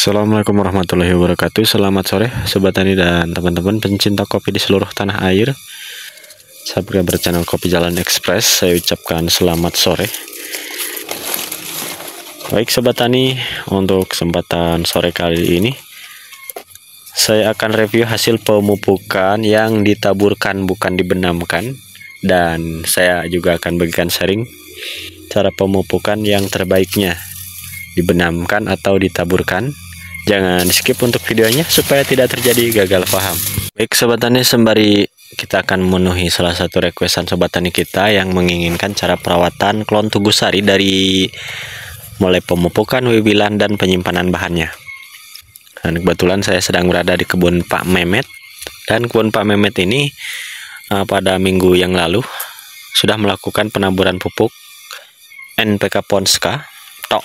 Assalamualaikum warahmatullahi wabarakatuh. Selamat sore Sobat Tani dan teman-teman pencinta kopi di seluruh tanah air. Subscriber channel Kopi Jalan Express, saya ucapkan selamat sore. Baik Sobat Tani, untuk kesempatan sore kali ini saya akan review hasil pemupukan yang ditaburkan bukan dibenamkan, dan saya juga akan bagikan sharing cara pemupukan yang terbaiknya, dibenamkan atau ditaburkan. Jangan skip untuk videonya supaya tidak terjadi gagal paham. Baik Sobat Tani, sembari kita akan memenuhi salah satu requestan Sobat Tani kita yang menginginkan cara perawatan klon Tugusari dari mulai pemupukan, wiwilan, dan penyimpanan bahannya. Dan kebetulan saya sedang berada di kebun Pak Mehmet, dan kebun Pak Mehmet ini pada minggu yang lalu sudah melakukan penaburan pupuk NPK Ponska tok,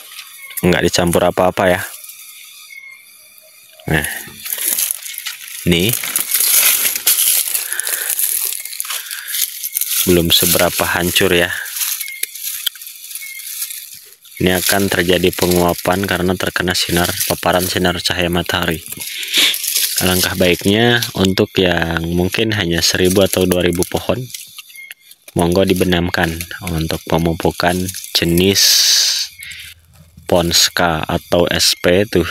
nggak dicampur apa-apa ya. Nah, ini belum seberapa hancur ya. Ini akan terjadi penguapan karena terkena paparan sinar cahaya matahari. Alangkah baiknya untuk yang mungkin hanya 1000 atau 2000 pohon, monggo dibenamkan untuk pemupukan jenis Ponska atau SP tuh.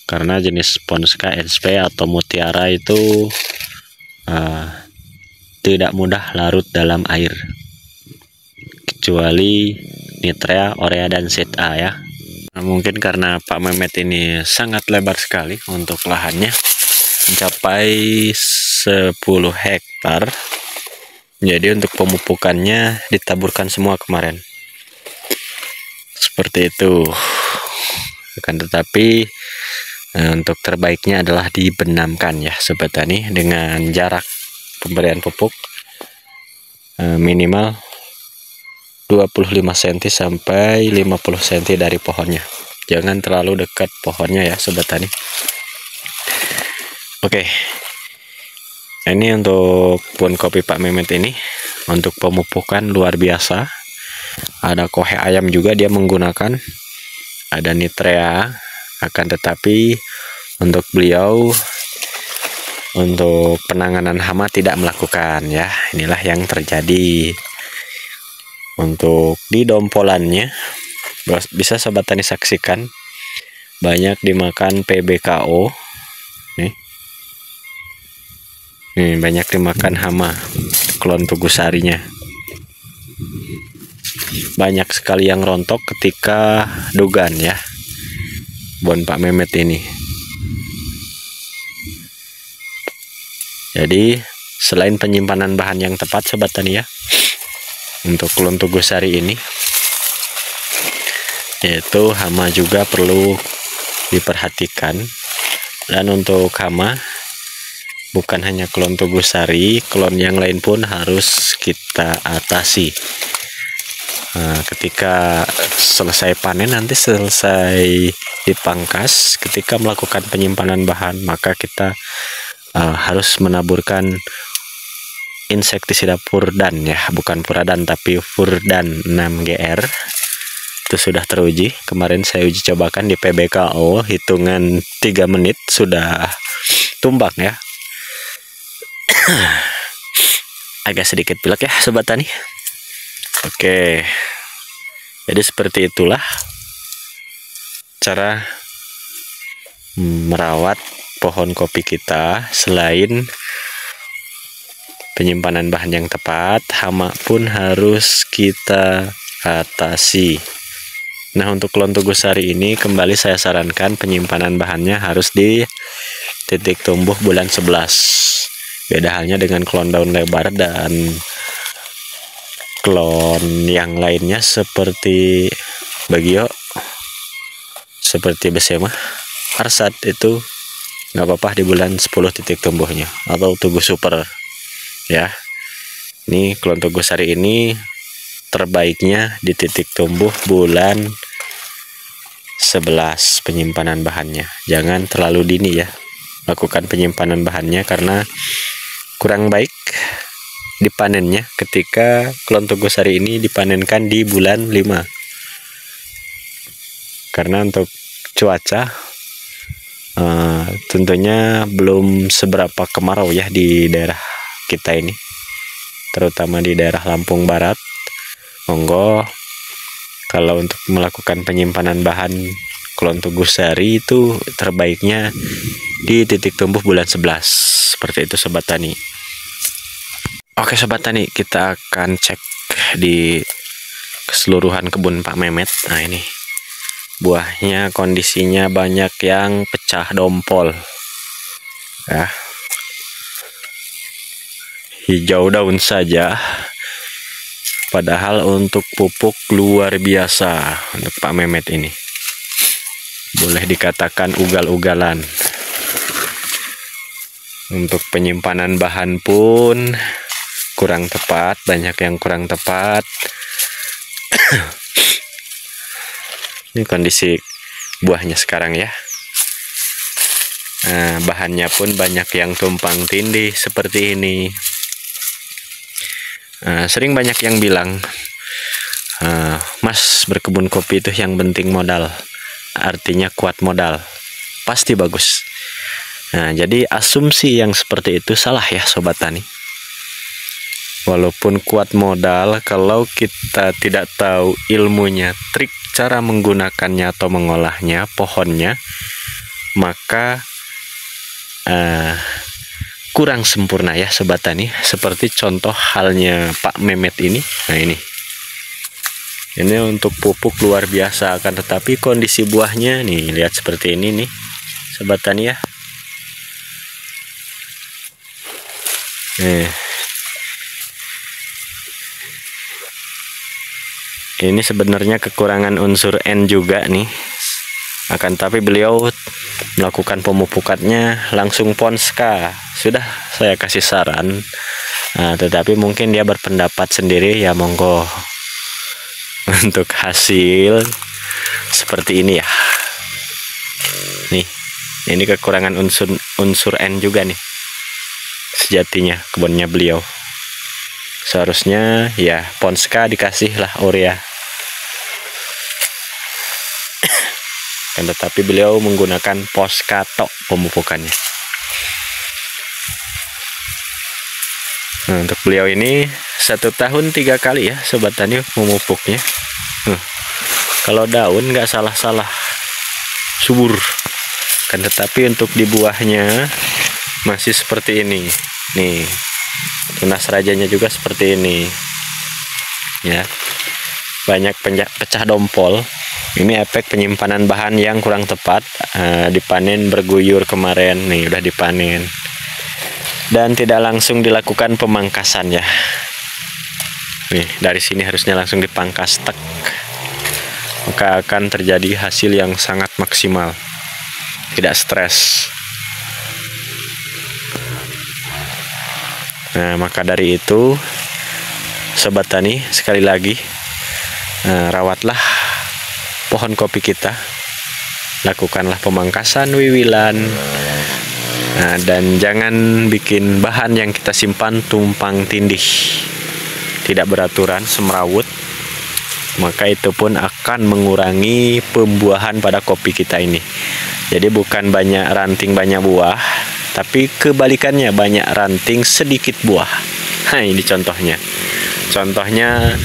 Karena jenis Ponska, SP atau Mutiara itu tidak mudah larut dalam air, kecuali Nitrea, Orea, dan ZA ya. Nah, mungkin karena Pak Mehmet ini sangat lebar sekali untuk lahannya, mencapai 10 hektar. Jadi untuk pemupukannya ditaburkan semua kemarin. Seperti itu. Akan tetapi untuk terbaiknya adalah dibenamkan ya Sobat Tani, dengan jarak pemberian pupuk minimal 25 cm sampai 50 cm dari pohonnya. Jangan terlalu dekat pohonnya ya Sobat Tani. Oke. Ini untuk kebun kopi Pak Mehmet ini untuk pemupukan luar biasa. Ada kohe ayam juga dia menggunakan, ada Nitrea. Akan tetapi untuk beliau untuk penanganan hama tidak melakukan ya. Inilah yang terjadi. Untuk di dompolannya bisa Sobat Tani saksikan banyak dimakan PBKO nih. Nih banyak dimakan hama klon Tugusarinya. Banyak sekali yang rontok ketika dugan ya Bon Pak Mehmet ini. Jadi selain penyimpanan bahan yang tepat Sobat Tani ya, untuk klon Tugusari ini, yaitu hama juga perlu diperhatikan. Dan untuk hama bukan hanya klon Tugusari, klon yang lain pun harus kita atasi. Nah, ketika selesai panen, nanti selesai dipangkas, ketika melakukan penyimpanan bahan, maka kita harus menaburkan insektisida Furdan ya, bukan Furadan tapi Furdan 6GR. Itu sudah teruji, kemarin saya uji cobakan di PBKO, hitungan 3 menit sudah tumbang ya. Agak sedikit pilek ya Sobat Tani. Oke, jadi seperti itulah cara merawat pohon kopi kita. Selain penyimpanan bahan yang tepat, hama pun harus kita atasi. Nah, untuk klon Tugusari ini kembali saya sarankan penyimpanan bahannya harus di titik tumbuh bulan 11. Beda halnya dengan klon daun lebar dan klon yang lainnya seperti Bagio, seperti Besema, Arsat, itu nggak apa-apa di bulan 10 titik tumbuhnya, atau Tugu Super ya. Ini klon Tugusari ini terbaiknya di titik tumbuh bulan 11 penyimpanan bahannya. Jangan terlalu dini ya lakukan penyimpanan bahannya, karena kurang baik dipanennya ketika klon Tugusari ini dipanenkan di bulan 5. Karena untuk cuaca, tentunya belum seberapa kemarau ya di daerah kita ini, terutama di daerah Lampung Barat. Monggo kalau untuk melakukan penyimpanan bahan klon Tugu Sari itu terbaiknya di titik tumbuh bulan 11, seperti itu Sobat Tani. Oke Sobat Tani, kita akan cek di keseluruhan kebun Pak Memet. Nah ini buahnya kondisinya banyak yang pecah dompol ya, hijau daun saja, padahal untuk pupuk luar biasa untuk Pak Memet ini, boleh dikatakan ugal-ugalan. Untuk penyimpanan bahan pun kurang tepat, banyak yang kurang tepat. Ini kondisi buahnya sekarang ya. Nah, bahannya pun banyak yang tumpang tindih seperti ini. Sering banyak yang bilang, Mas, berkebun kopi itu yang penting modal, artinya kuat modal, pasti bagus. Nah, jadi asumsi yang seperti itu salah ya Sobat Tani. Walaupun kuat modal, kalau kita tidak tahu ilmunya, trik cara menggunakannya atau mengolahnya, pohonnya, maka kurang sempurna ya Sobat Tani. Seperti contoh halnya Pak Memet ini. Nah ini untuk pupuk luar biasa, akan tetapi kondisi buahnya nih, lihat seperti ini nih Sobat Tani ya. Ini sebenarnya kekurangan unsur N juga nih, akan tapi beliau melakukan pemupukannya langsung Ponska. Sudah saya kasih saran, tetapi mungkin dia berpendapat sendiri ya, monggo. Untuk hasil seperti ini ya, nih ini kekurangan unsur N juga nih, sejatinya kebunnya beliau seharusnya ya Ponska dikasih lah urea, kan tetapi beliau menggunakan Poskato pemupukannya. Nah, untuk beliau ini 1 tahun 3 kali ya Sobat Tani memupuknya. Kalau daun nggak salah-salah subur, kan tetapi untuk di buahnya masih seperti ini nih. Tunas rajanya juga seperti ini ya, banyak pecah dompol. Ini efek penyimpanan bahan yang kurang tepat. Dipanen berguyur kemarin nih, udah dipanen dan tidak langsung dilakukan pemangkasan ya. Nih dari sini harusnya langsung dipangkas tek, maka akan terjadi hasil yang sangat maksimal, tidak stres. Nah, maka dari itu Sobat Tani, sekali lagi rawatlah pohon kopi kita, lakukanlah pemangkasan wiwilan, dan jangan bikin bahan yang kita simpan tumpang tindih, tidak beraturan, semrawut, maka itu pun akan mengurangi pembuahan pada kopi kita ini. Jadi bukan banyak ranting banyak buah, tapi kebalikannya, banyak ranting sedikit buah. Nah ini contohnya. Contohnya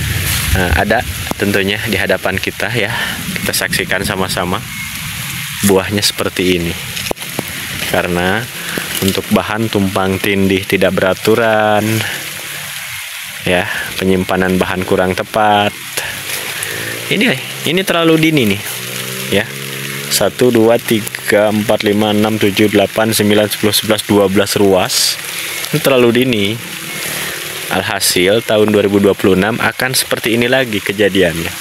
ada tentunya di hadapan kita ya. Kita saksikan sama-sama. Buahnya seperti ini. Karena untuk bahan tumpang tindih, tidak beraturan, ya, penyimpanan bahan kurang tepat. Ini terlalu dini nih, ya. 1, 2, 3, 4, 5, 6, 7, 8, 9, 10, 11, 12 ruas. Ini terlalu dini. Alhasil tahun 2026 akan seperti ini lagi kejadiannya.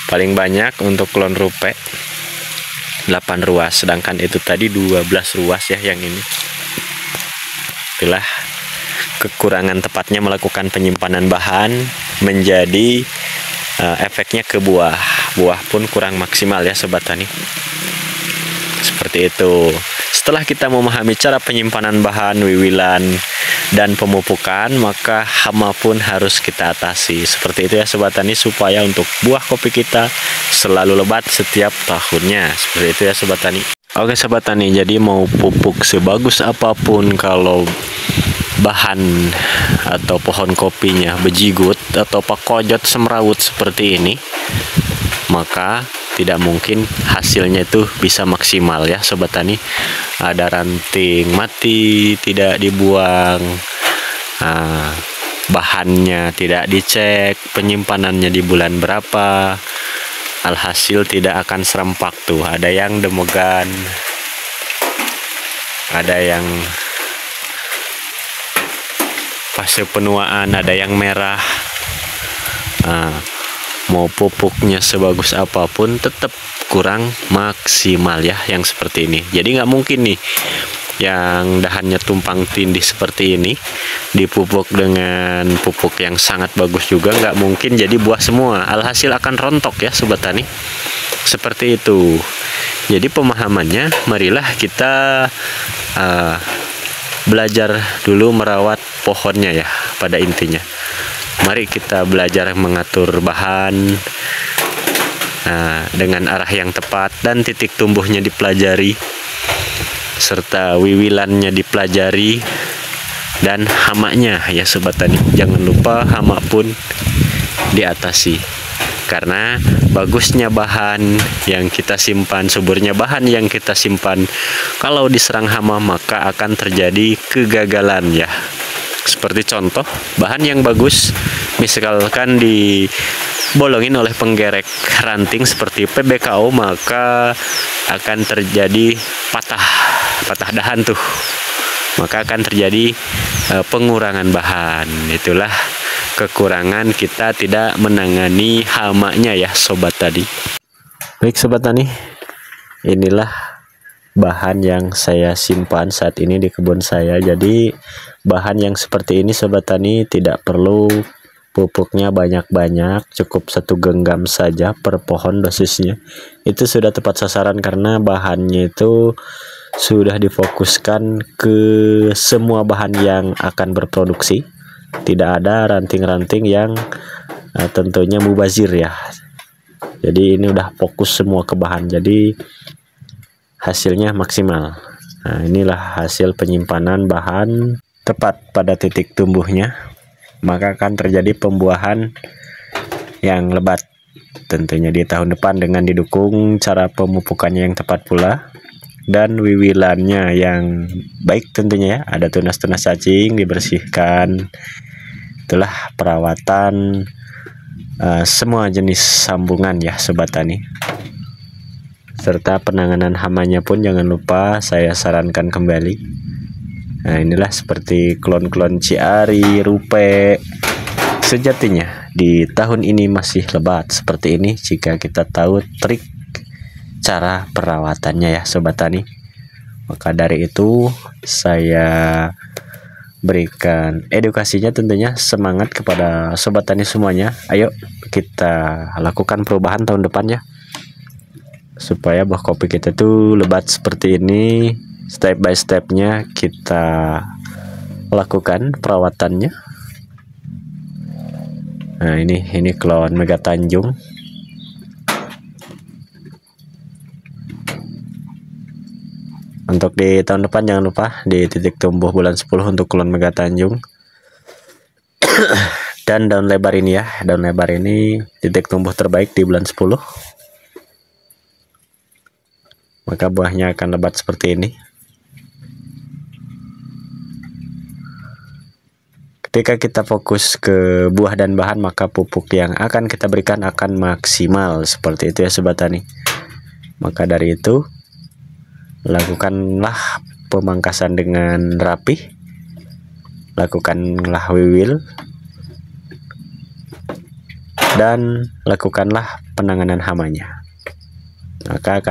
Paling banyak untuk klon rupe 8 ruas, sedangkan itu tadi 12 ruas ya yang ini. Itulah kekurangan tepatnya melakukan penyimpanan bahan, menjadi efeknya ke buah. Buah pun kurang maksimal ya Sobat Tani. Seperti itu. Setelah kita memahami cara penyimpanan bahan, wiwilan, dan pemupukan, maka hama pun harus kita atasi. Seperti itu ya Sobat Tani, supaya untuk buah kopi kita selalu lebat setiap tahunnya. Seperti itu ya Sobat Tani. Oke Sobat Tani, jadi mau pupuk sebagus apapun, kalau bahan atau pohon kopinya bejigut atau pakojot semrawut seperti ini, maka tidak mungkin hasilnya itu bisa maksimal ya Sobat Tani. Ada ranting mati tidak dibuang, bahannya tidak dicek penyimpanannya di bulan berapa, alhasil tidak akan serempak tuh. Ada yang demegan, ada yang fase penuaan, ada yang merah. Mau pupuknya sebagus apapun tetap kurang maksimal ya yang seperti ini. Jadi nggak mungkin nih yang dahannya tumpang tindih seperti ini dipupuk dengan pupuk yang sangat bagus juga, nggak mungkin jadi buah semua, alhasil akan rontok ya Sobat Tani. Seperti itu. Jadi pemahamannya, marilah kita belajar dulu merawat pohonnya ya pada intinya. Mari kita belajar mengatur bahan dengan arah yang tepat, dan titik tumbuhnya dipelajari, serta wiwilannya dipelajari, dan hamanya ya Sobat Tani. Jangan lupa hama pun diatasi. Karena bagusnya bahan yang kita simpan, suburnya bahan yang kita simpan, kalau diserang hama maka akan terjadi kegagalan ya. Seperti contoh, bahan yang bagus misalkan dibolongin oleh penggerek ranting seperti PBKO, maka akan terjadi patah dahan tuh. Maka akan terjadi pengurangan bahan. Itulah kekurangan kita tidak menangani hamanya ya Sobat Tani. Baik Sobat Tani, inilah bahan yang saya simpan saat ini di kebun saya. Jadi bahan yang seperti ini Sobat Tani tidak perlu pupuknya banyak-banyak, cukup 1 genggam saja per pohon dosisnya. Itu sudah tepat sasaran karena bahannya itu sudah difokuskan ke semua bahan yang akan berproduksi. Tidak ada ranting-ranting yang tentunya mubazir ya. Jadi ini udah fokus semua ke bahan, jadi hasilnya maksimal. Nah, inilah hasil penyimpanan bahan tepat pada titik tumbuhnya, maka akan terjadi pembuahan yang lebat tentunya di tahun depan, dengan didukung cara pemupukannya yang tepat pula, dan wiwilannya yang baik tentunya ya. Ada tunas-tunas cacing dibersihkan. Itulah perawatan semua jenis sambungan ya Sobat Tani. Serta penanganan hamanya pun jangan lupa saya sarankan kembali. Nah, inilah seperti klon-klon Ciari, Rupe. Sejatinya di tahun ini masih lebat seperti ini jika kita tahu trik cara perawatannya ya Sobat Tani. Maka dari itu saya berikan edukasinya, tentunya semangat kepada Sobat Tani semuanya. Ayo kita lakukan perubahan tahun depan ya, supaya buah kopi kita tuh lebat seperti ini. Step by stepnya kita lakukan perawatannya. Nah, ini klon Mega Tanjung. Untuk di tahun depan jangan lupa di titik tumbuh bulan 10 untuk klon Mega Tanjung. Dan daun lebar ini ya, daun lebar ini titik tumbuh terbaik di bulan 10. Maka buahnya akan lebat seperti ini. Ketika kita fokus ke buah dan bahan, maka pupuk yang akan kita berikan akan maksimal. Seperti itu ya Sobat Tani. Maka dari itu, lakukanlah pemangkasan dengan rapi, lakukanlah wiwil, dan lakukanlah penanganan hamanya. Maka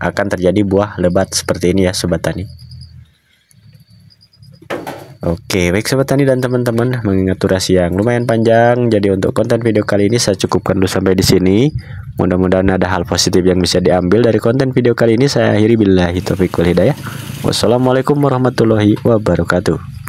akan terjadi buah lebat seperti ini ya Sobat Tani. Oke, baik sobat tani dan teman-teman, mengingat durasi yang lumayan panjang, jadi untuk konten video kali ini saya cukupkan dulu sampai di sini. Mudah-mudahan ada hal positif yang bisa diambil dari konten video kali ini. Saya akhiri, billahi taufiq wal hidayah. Wassalamualaikum warahmatullahi wabarakatuh.